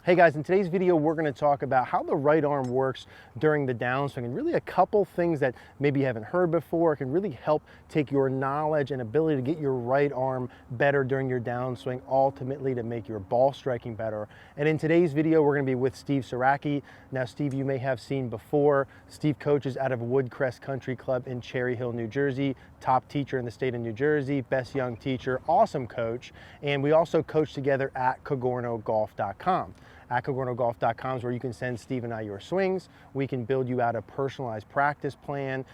Hey guys, in today's video, we're going to talk about how the right arm works during the downswing, and really a couple things that maybe you haven't heard before can really help take your knowledge and ability to get your right arm better during your downswing, ultimately to make your ball striking better. And in today's video, we're going to be with Steve Saracki. Now, Steve, you may have seen before. Steve coaches out of Woodcrest Country Club in Cherry Hill, New Jersey. Top teacher in the state of New Jersey, best young teacher, awesome coach. And we also coach together at CogornoGolf.com. At CogornoGolf.com is where you can send Steve and I your swings. We can build you out a personalized practice plan.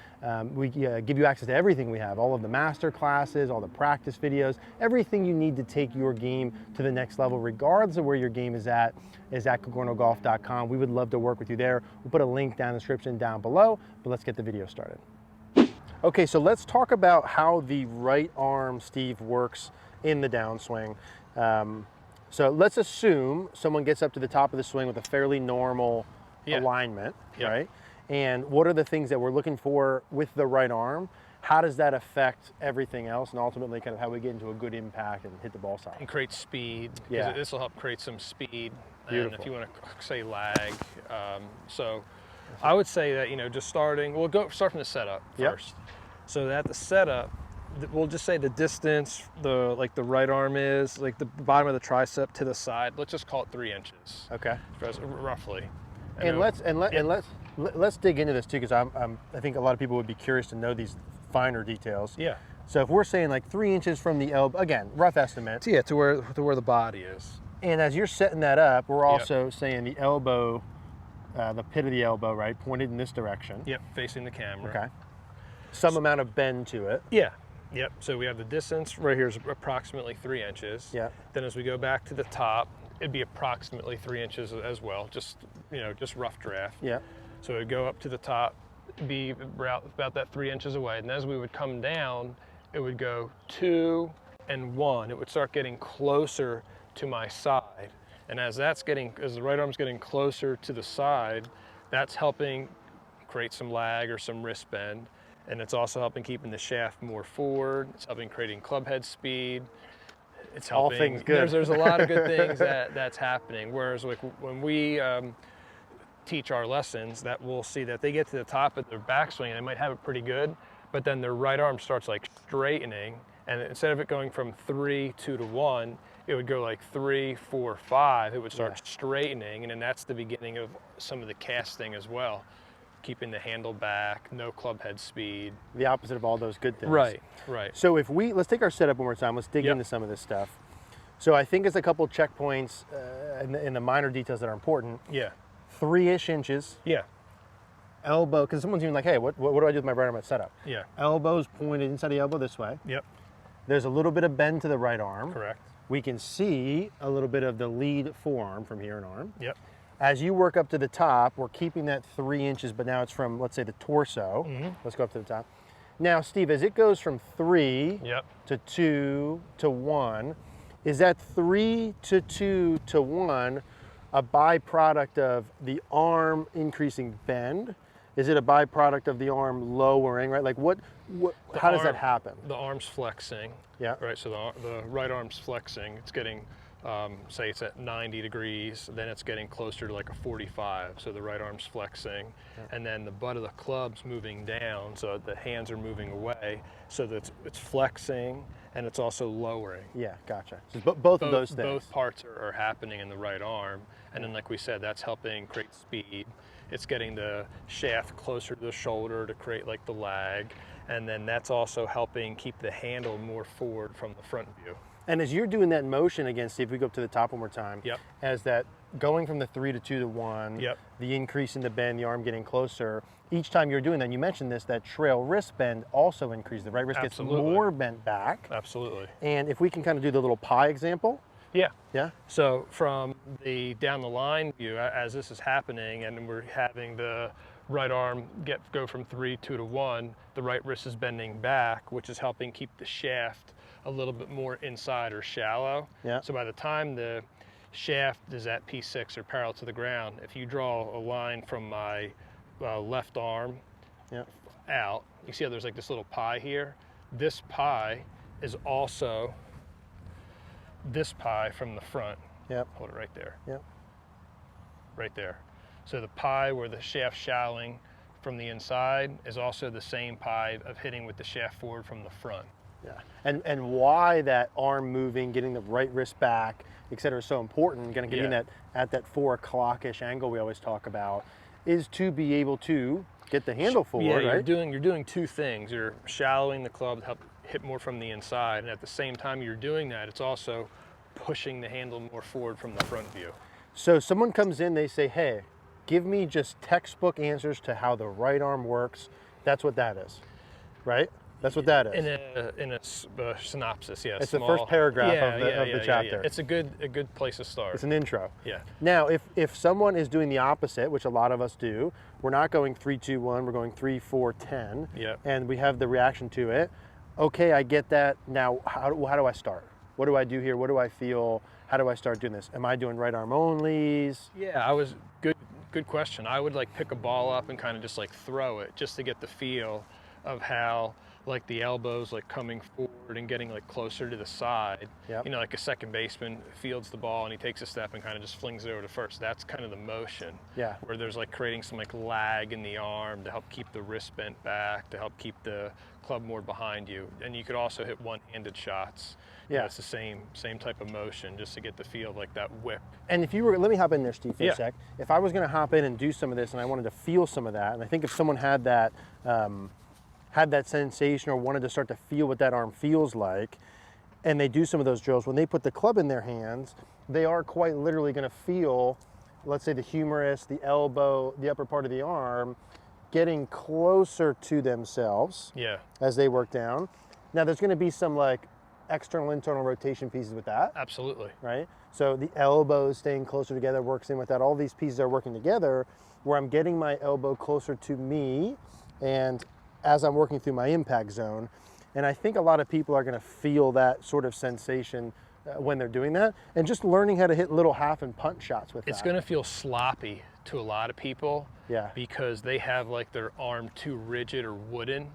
We give you access to everything we have, all of the master classes, all the practice videos, everything you need to take your game to the next level, regardless of where your game is at CogornoGolf.com. We would love to work with you there. We'll put a link down in the description down below, but let's get the video started. Okay, so let's talk about how the right arm, Steve, works in the downswing. So let's assume someone gets up to the top of the swing with a fairly normal alignment, right? And what are the things that we're looking for with the right arm? How does that affect everything else, and ultimately kind of how we get into a good impact and hit the ball solid? And create speed. Yeah. This will help create some speed. Beautiful. And if you want to say lag, so I would say that, just starting, we'll start from the setup first. So at the setup, we'll just say the distance, the right arm is, like the bottom of the tricep to the side. Let's just call it 3 inches. Okay. Roughly. And let's dig into this too, because I think a lot of people would be curious to know these finer details. Yeah. So if we're saying like 3 inches from the elbow, again, rough estimate. Yeah, to where the body is. And as you're setting that up, we're also saying the elbow, the pit of the elbow, right, pointed in this direction. Yep, facing the camera. Okay. Some amount of bend to it. Yeah. Yep, so we have the distance right here is approximately 3 inches. Yeah. Then as we go back to the top, it'd be approximately 3 inches as well, just rough draft. Yeah. So it'd go up to the top, be about that 3 inches away. And as we would come down, it would go 2 and 1. It would start getting closer to my side. And as the right arm's getting closer to the side, that's helping create some lag or some wrist bend. And it's also helping keeping the shaft more forward. It's helping creating club head speed. It's helping. All things good. There's a lot of good things that's happening. Whereas like when we teach our lessons, that we'll see that they get to the top of their backswing and they might have it pretty good, but then their right arm starts like straightening, and instead of it going from 3, 2 to 1, it would go like 3, 4, 5. It would start straightening, and then that's the beginning of some of the casting as well. Keeping the handle back, no club head speed. The opposite of all those good things. Right. So let's take our setup one more time. Let's dig into some of this stuff. So I think it's a couple checkpoints in the minor details that are important. Yeah. 3-ish inches. Yeah. Elbow, because someone's even like, hey, what do I do with my right arm at setup? Yeah. Elbow's pointed inside the elbow this way. Yep. There's a little bit of bend to the right arm. Correct. We can see a little bit of the lead forearm from here and arm. Yep. As you work up to the top, we're keeping that 3 inches, but now it's from, let's say, the torso. Let's go up to the top. Now, Steve, as it goes from 3 to 2 to 1, is that 3 to 2 to 1 a byproduct of the arm increasing bend? Is it a byproduct of the arm lowering, right? Like how does that happen? The arm's flexing. Yeah. Right, so the right arm's flexing. It's getting, say it's at 90 degrees, then it's getting closer to like a 45. So the right arm's flexing, and then the butt of the club's moving down, so the hands are moving away, so that it's flexing and it's also lowering. Yeah, gotcha. So both of those things. Both parts are happening in the right arm, and then like we said, that's helping create speed. It's getting the shaft closer to the shoulder to create like the lag, and then that's also helping keep the handle more forward from the front view. And as you're doing that motion again, Steve, we go up to the top one more time. Yep. As that going from the 3 to 2 to 1, the increase in the bend, the arm getting closer, each time you're doing that, and you mentioned this, that trail wrist bend also increases. The right wrist gets more bent back. Absolutely. And if we can kind of do the little pie example. Yeah. Yeah. So from the down the line view, as this is happening and we're having the right arm go from 3, 2 to 1, the right wrist is bending back, which is helping keep the shaft a little bit more inside or shallow. Yeah. So by the time the shaft is at P6 or parallel to the ground, if you draw a line from my left arm out, you see how there's like this little pie here? This pie is also this pie from the front. Yep. Hold it right there. Yep. right there. So the pie where the shaft shallowing from the inside is also the same pie of hitting with the shaft forward from the front. Yeah, and why that arm moving, getting the right wrist back, et cetera, is so important, kind of getting that at that 4 o'clock-ish angle we always talk about, is to be able to get the handle forward, yeah, right? you're doing two things. You're shallowing the club to help hit more from the inside, and at the same time you're doing that, it's also pushing the handle more forward from the front view. So someone comes in, they say, hey, give me just textbook answers to how the right arm works. That's what that is, right? That's what that is. In a synopsis, yeah. It's the first paragraph of the chapter. Yeah. It's a good place to start. It's an intro. Yeah. Now, if someone is doing the opposite, which a lot of us do, we're not going 3, 2, 1, we're going 3, 4, 10, yeah, and we have the reaction to it. Okay, I get that. Now, how do I start? What do I do here? What do I feel? How do I start doing this? Am I doing right arm onlys? Yeah, good question. I would like pick a ball up and kind of just like throw it just to get the feel of how like the elbows like coming forward and getting like closer to the side. Yep. You know, like a second baseman fields the ball and he takes a step and kind of just flings it over to first. That's kind of the motion. Yeah. Where there's like creating some like lag in the arm to help keep the wrist bent back, to help keep the club more behind you. And you could also hit one-handed shots. Yeah. You know, it's the same type of motion just to get the feel of like that whip. And if you were, let me hop in there, Steve, for a sec. If I was going to hop in and do some of this and I wanted to feel some of that, and I think if someone had that sensation or wanted to start to feel what that arm feels like, and they do some of those drills, when they put the club in their hands, they are quite literally going to feel, let's say the humerus, the elbow, the upper part of the arm, getting closer to themselves as they work down. Now there's going to be some like external, internal rotation pieces with that. Absolutely. Right? So the elbows staying closer together works in with that. All these pieces are working together where I'm getting my elbow closer to me and as I'm working through my impact zone. And I think a lot of people are going to feel that sort of sensation when they're doing that, and just learning how to hit little half and punch shots with that. It's going to feel sloppy to a lot of people because they have like their arm too rigid or wooden,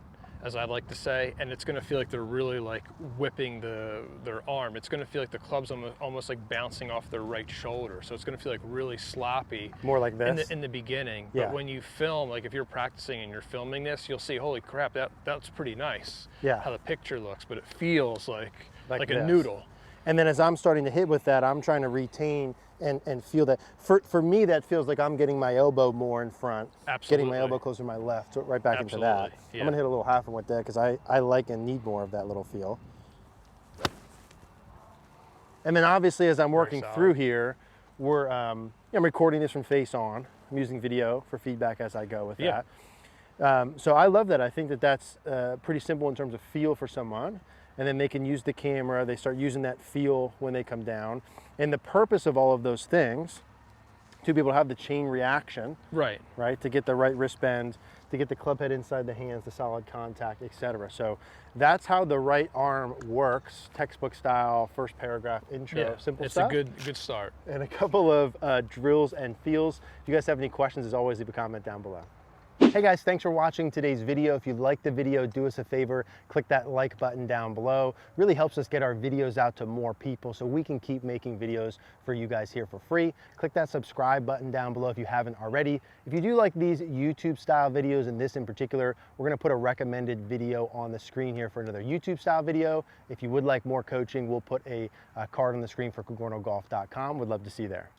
as I like to say, and it's going to feel like they're really like whipping their arm. It's going to feel like the club's almost like bouncing off their right shoulder, so it's going to feel like really sloppy. More like this? In the beginning. But when you film, like if you're practicing and you're filming this, you'll see, holy crap, that's pretty nice. Yeah. How the picture looks, but it feels like a this. noodle. And then as I'm starting to hit with that, I'm trying to retain and feel that. For me, that feels like I'm getting my elbow more in front, getting my elbow closer to my left, so right back into that. Yeah. I'm gonna hit a little half and with that because I like and need more of that little feel. And then obviously as I'm working through here, I'm recording this from face on. I'm using video for feedback as I go with that. So I love that. I think that's pretty simple in terms of feel for someone. And then they can use the camera, they start using that feel when they come down. And the purpose of all of those things, to be able to have the chain reaction, right, to get the right wrist bend, to get the club head inside the hands, the solid contact, etc. So that's how the right arm works, textbook style, first paragraph intro, simple stuff. It's a good start. And a couple of drills and feels. If you guys have any questions, as always, leave a comment down below. Hey guys, thanks for watching today's video. If you liked the video, do us a favor, click that like button down below. Really helps us get our videos out to more people so we can keep making videos for you guys here for free. Click that subscribe button down below if you haven't already. If you do like these YouTube style videos, and this in particular, we're gonna put a recommended video on the screen here for another YouTube style video. If you would like more coaching, we'll put a card on the screen for cogornogolf.com. We'd love to see you there.